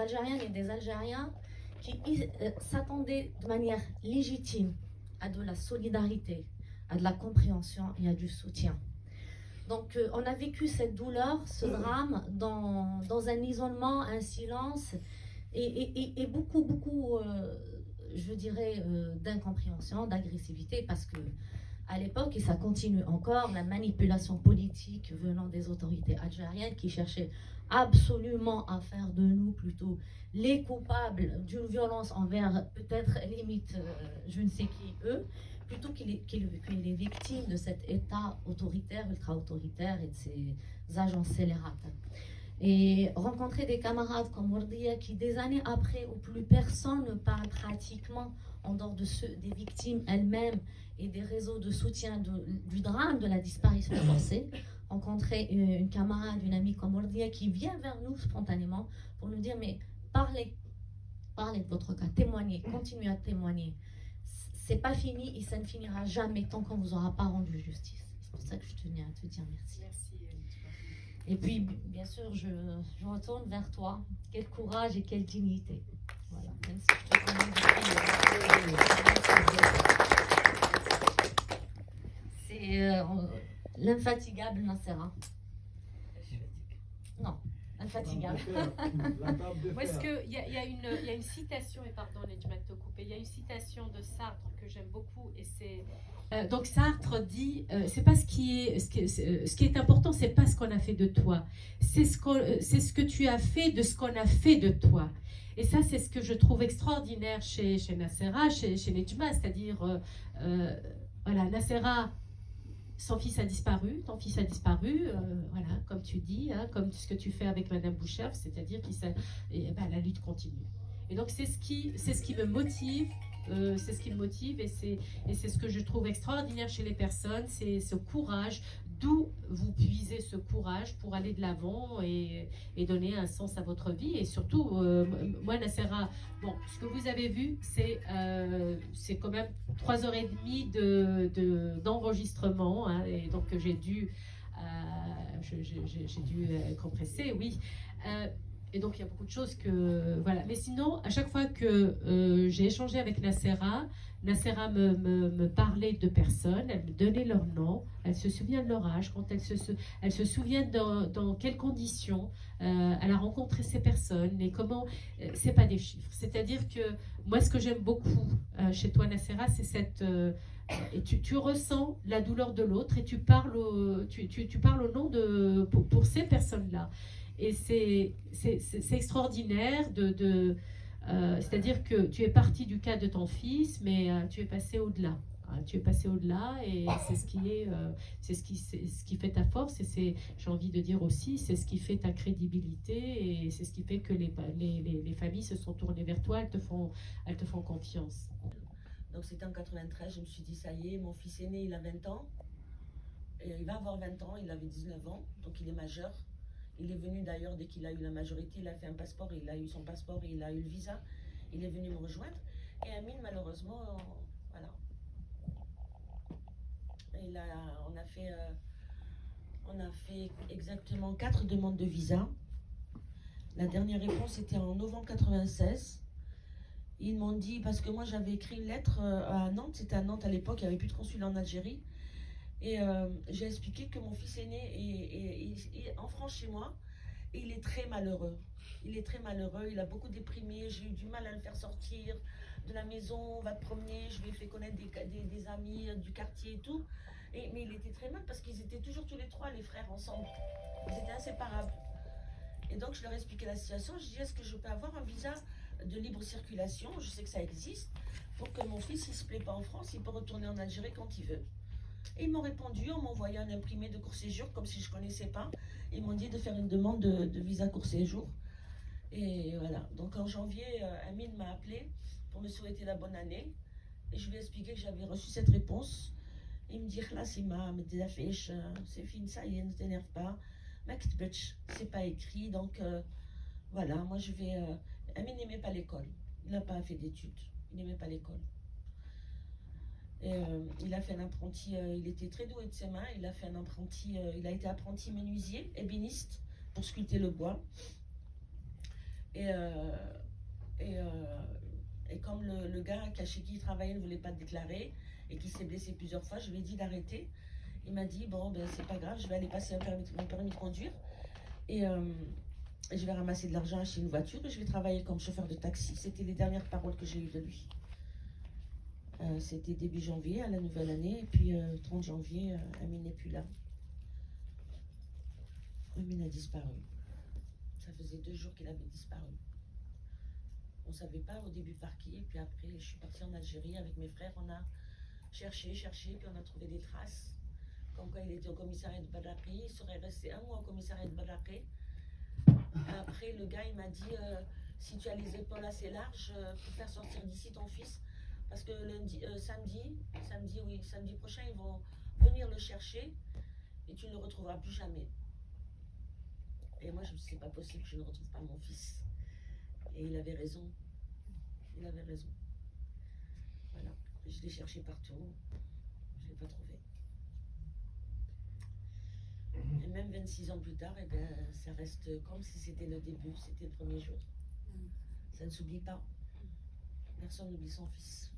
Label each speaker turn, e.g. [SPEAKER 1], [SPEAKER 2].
[SPEAKER 1] Algériennes et des Algériens qui s'attendaient de manière légitime à de la solidarité, à de la compréhension et à du soutien. Donc on a vécu cette douleur, ce drame dans un isolement, un silence et beaucoup, je dirais, d'incompréhension, d'agressivité, parce que à l'époque, et ça continue encore, la manipulation politique venant des autorités algériennes qui cherchaient absolument à faire de nous plutôt les coupables d'une violence envers peut-être limite je ne sais qui eux, plutôt que les victimes de cet État autoritaire, ultra-autoritaire et de ces agences scélérates. Et rencontrer des camarades comme Wardia qui, des années après, où plus personne ne parle pratiquement, en dehors de ceux des victimes elles-mêmes et des réseaux de soutien du drame de la disparition forcée, rencontrer une camarade, une amie comme Wardia qui vient vers nous spontanément pour nous dire mais parlez de votre cas, témoignez, continuez à témoigner. C'est pas fini et ça ne finira jamais tant qu'on vous aura pas rendu justice. C'est pour ça que je tenais à te dire merci.
[SPEAKER 2] Merci.
[SPEAKER 1] Et puis, bien sûr, je retourne vers toi. Quel courage et quelle dignité. Voilà. Même si je te connais depuis, c'est l'infatigable Nassera. Non, infatigable.
[SPEAKER 2] Est-ce qu'il y a une citation, et pardon, je vais te couper, il y a une citation de Sartre que j'aime beaucoup, et c'est... donc Sartre dit, c'est pas ce qui est important, c'est pas ce qu'on a fait de toi, c'est ce que tu as fait de ce qu'on a fait de toi. Et ça, c'est ce que je trouve extraordinaire chez Nassera, chez Nedjma, c'est-à-dire, voilà, Nassera, son fils a disparu, ton fils a disparu, voilà, comme tu dis, hein, comme ce que tu fais avec Madame Bouchard, c'est-à-dire que la lutte continue. Et donc c'est ce qui me motive, c'est ce qui me motive, et c'est ce que je trouve extraordinaire chez les personnes, c'est ce courage, d'où vous puisez ce courage pour aller de l'avant et donner un sens à votre vie. Et surtout, moi, Nassera, bon, ce que vous avez vu, c'est quand même 3h30 d'enregistrement, hein, et donc j'ai dû compresser, oui. Et donc il y a beaucoup de choses que voilà. Mais sinon, à chaque fois que j'ai échangé avec Nassera me parlait de personnes, elle me donnait leur nom, elle se souvient de leur âge, quand elle se souvient dans quelles conditions elle a rencontré ces personnes et comment. C'est pas des chiffres. C'est-à-dire que moi, ce que j'aime beaucoup chez toi, Nassera, c'est cette et tu ressens la douleur de l'autre et tu parles au nom de pour ces personnes-là. Et c'est extraordinaire c'est-à-dire que tu es parti du cas de ton fils, mais tu es passé au-delà. Tu es passé au-delà et c'est ce qui fait ta force et j'ai envie de dire aussi, c'est ce qui fait ta crédibilité et c'est ce qui fait que les familles se sont tournées vers toi, elles te font confiance.
[SPEAKER 3] Donc c'était en 93, je me suis dit ça y est, mon fils aîné il a 20 ans, et il va avoir 20 ans, il avait 19 ans, donc il est majeur. Il est venu d'ailleurs dès qu'il a eu la majorité, il a fait un passeport, il a eu son passeport, il a eu le visa, il est venu me rejoindre. Et Amine, malheureusement, voilà. Et là, on a fait exactement 4 demandes de visa. La dernière réponse était en novembre 96. Ils m'ont dit, parce que moi j'avais écrit une lettre à Nantes, c'était à Nantes à l'époque, il n'y avait plus de consulat en Algérie. Et j'ai expliqué que mon fils aîné est en France chez moi et il est très malheureux. Il est très malheureux, il a beaucoup déprimé, j'ai eu du mal à le faire sortir de la maison, on va te promener, je lui ai fait connaître des amis du quartier et tout. Mais il était très mal parce qu'ils étaient toujours tous les trois, les frères, ensemble. Ils étaient inséparables. Et donc je leur ai expliqué la situation, je dis est-ce que je peux avoir un visa de libre circulation, je sais que ça existe, pour que mon fils, s'il ne se plaît pas en France, il peut retourner en Algérie quand il veut. Et ils m'ont répondu en m'envoyant un imprimé de court séjour, comme si je ne connaissais pas. Ils m'ont dit de faire une demande de visa court séjour. Et voilà. Donc en janvier, Amine m'a appelé pour me souhaiter la bonne année. Et je lui ai expliqué que j'avais reçu cette réponse. Il me dit là, c'est fini, ça y est, ne t'énerve pas. C'est pas écrit. Donc voilà, moi je vais. Amine n'aimait pas l'école. Il n'a pas fait d'études. Il n'aimait pas l'école. Et, il a fait un apprenti, il était très doué de ses mains, il a fait un apprenti, il a été apprenti menuisier, ébéniste, pour sculpter le bois. Et, et comme le gars chez qui il travaillait ne voulait pas déclarer et qui s'est blessé plusieurs fois, je lui ai dit d'arrêter. Il m'a dit, bon, ben, c'est pas grave, je vais aller passer mon permis de conduire. Et je vais ramasser de l'argent, acheter une voiture et je vais travailler comme chauffeur de taxi. C'était les dernières paroles que j'ai eues de lui. C'était début janvier, à la nouvelle année. Et puis 30 janvier, Amine n'est plus là. Amine a disparu. Ça faisait 2 jours qu'il avait disparu. On ne savait pas au début par qui. Et puis après, je suis partie en Algérie avec mes frères. On a cherché, puis on a trouvé des traces. Comme quoi il était au commissariat de Badakri. Il serait resté 1 mois au commissariat de Badakri. Après, le gars, il m'a dit, si tu as les épaules assez larges, pour faire sortir d'ici ton fils. Parce que samedi prochain, ils vont venir le chercher et tu ne le retrouveras plus jamais. Et moi, je me suis dit, c'est pas possible que je ne retrouve pas mon fils. Et il avait raison. Il avait raison. Voilà. Je l'ai cherché partout. Je ne l'ai pas trouvé. Et même 26 ans plus tard, eh bien, ça reste comme si c'était le début, c'était le premier jour. Ça ne s'oublie pas. Personne n'oublie son fils.